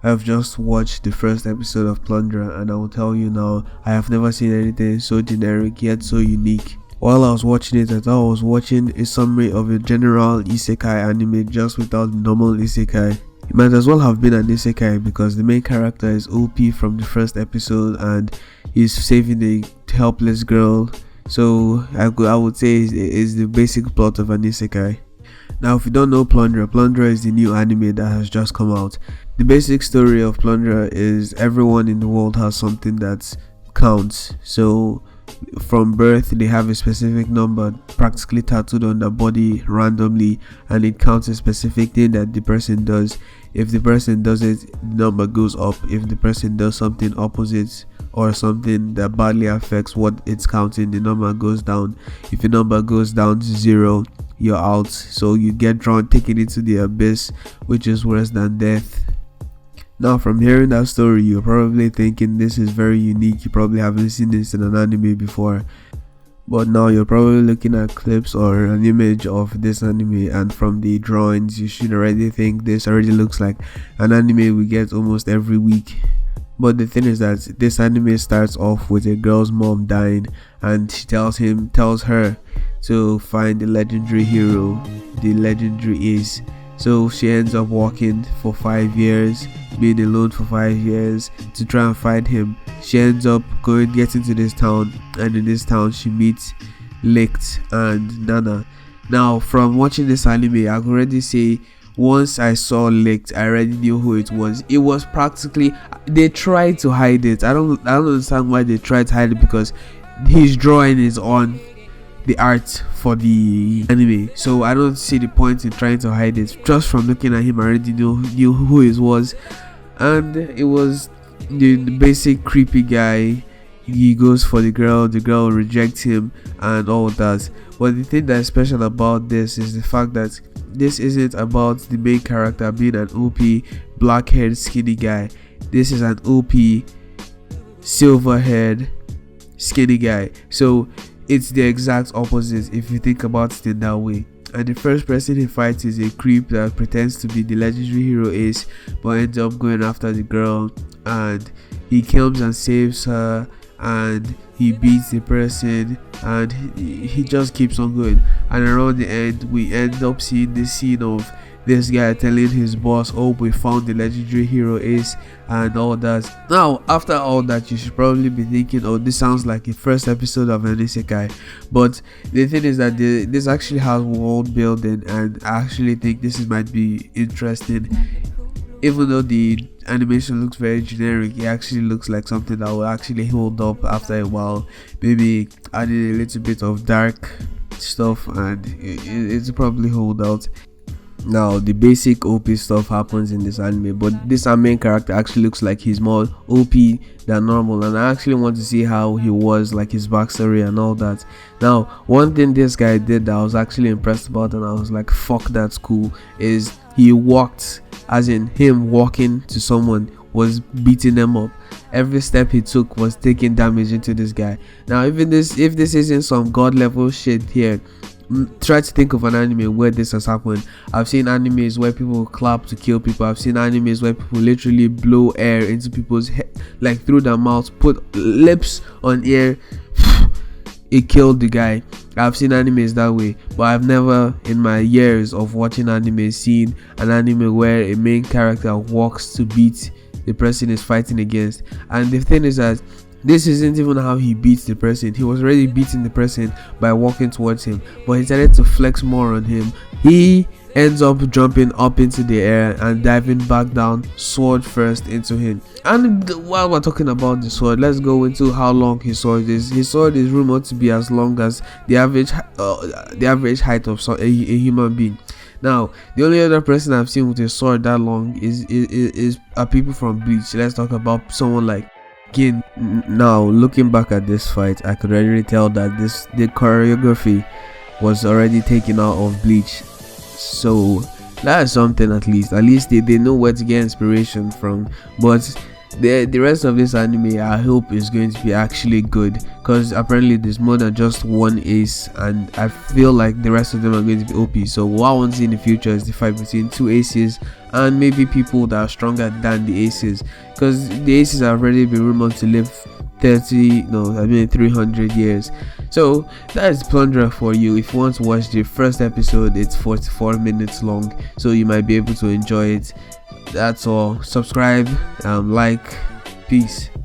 I've just watched the first episode of Plunderer, and I will tell you now, I have never seen anything so generic yet so unique. While I was watching it, I thought I was watching a summary of a general isekai anime just without the normal isekai. It might as well have been an isekai because the main character is OP from the first episode and he's saving a helpless girl. So I would say is the basic plot of an isekai. Now, if you don't know Plunderer, Plunderer is the new anime that has just come out. The basic story of Plunderer is everyone in the world has something that counts. So from birth they have a specific number practically tattooed on their body randomly, and it counts a specific thing that the person does. If the person does it, the number goes up. If the person does something opposite or something that badly affects what it's counting, the number goes down. If the number goes down to 0, you're out. So you get drawn, taken into the abyss, which is worse than death. Now, from hearing that story, you're probably thinking this is very unique. You probably haven't seen this in an anime before. But now you're probably looking at clips or an image of this anime, and from the drawings you should already think this already looks like an anime we get almost every week. But the thing is that this anime starts off with a girl's mom dying, and she tells her to find the legendary hero, the legendary Ace. So she ends up walking for 5 years, being alone for 5 years to try and find him. She ends up getting to this town, and in this town she meets Licht and Nana. Now, from watching this anime, I can already say once I saw Licht, I already knew who it was. It was practically, they tried to hide it. I don't understand why they tried to hide it, because his drawing is on the art for the anime, so I don't see the point in trying to hide it. Just from looking at him, I already knew who it was, and it was the basic creepy guy. He goes for the girl rejects him and all that. But the thing that's special about this is the fact that this isn't about the main character being an OP black-haired skinny guy. This is an OP silver-haired skinny guy. So it's the exact opposite if you think about it in that way. And the first person he fights is a creep that pretends to be the legendary hero Ace, but ends up going after the girl, and he comes and saves her, and he beats the person, and he just keeps on going. And around the end, we end up seeing this scene of this guy telling his boss, oh, we found the legendary hero Ace and all that. Now, after all that, you should probably be thinking, oh, this sounds like the first episode of an isekai. But the thing is that this actually has world building, and I actually think this might be interesting. Even though the animation looks very generic, it actually looks like something that will actually hold up after a while. Maybe adding a little bit of dark stuff, and it's probably hold out. Now, the basic OP stuff happens in this anime, but this main character actually looks like he's more OP than normal, and I actually want to see how he was, like his backstory and all that. Now, one thing this guy did that I was actually impressed about, and I was like, fuck, that's cool, is he walked, as in him walking to someone was beating them up. Every step he took was taking damage into this guy. Now, if this isn't some god level shit here, try to think of an anime where this has happened. I've seen animes where people clap to kill people. I've seen animes where people literally blow air into people's head, like through their mouths, put lips on air. It killed the guy. I've seen animes that way, but I've never in my years of watching anime seen an anime where a main character walks to beat the person is fighting against. And the thing is that this isn't even how he beats the person. He was already beating the person by walking towards him, but he decided to flex more on him. He ends up jumping up into the air and diving back down, sword first into him. And while we're talking about the sword, let's go into how long his sword is. His sword is rumored to be as long as the average height of a human being. Now, the only other person I've seen with a sword that long is people from Bleach. Let's talk about someone like Gin. Now, looking back at this fight, I could already tell that the choreography was already taken out of Bleach. So that's something. At least they know where to get inspiration from. But the rest of this anime, I hope is going to be actually good, because apparently there's more than just one ace, and I feel like the rest of them are going to be OP. So what I want to see in the future is the fight between two aces and maybe people that are stronger than the aces, because the aces have already been rumored to live 300 years. So that is Plunderer for you. If you want to watch the first episode, it's 44 minutes long, so you might be able to enjoy it. That's all. Subscribe, like, peace.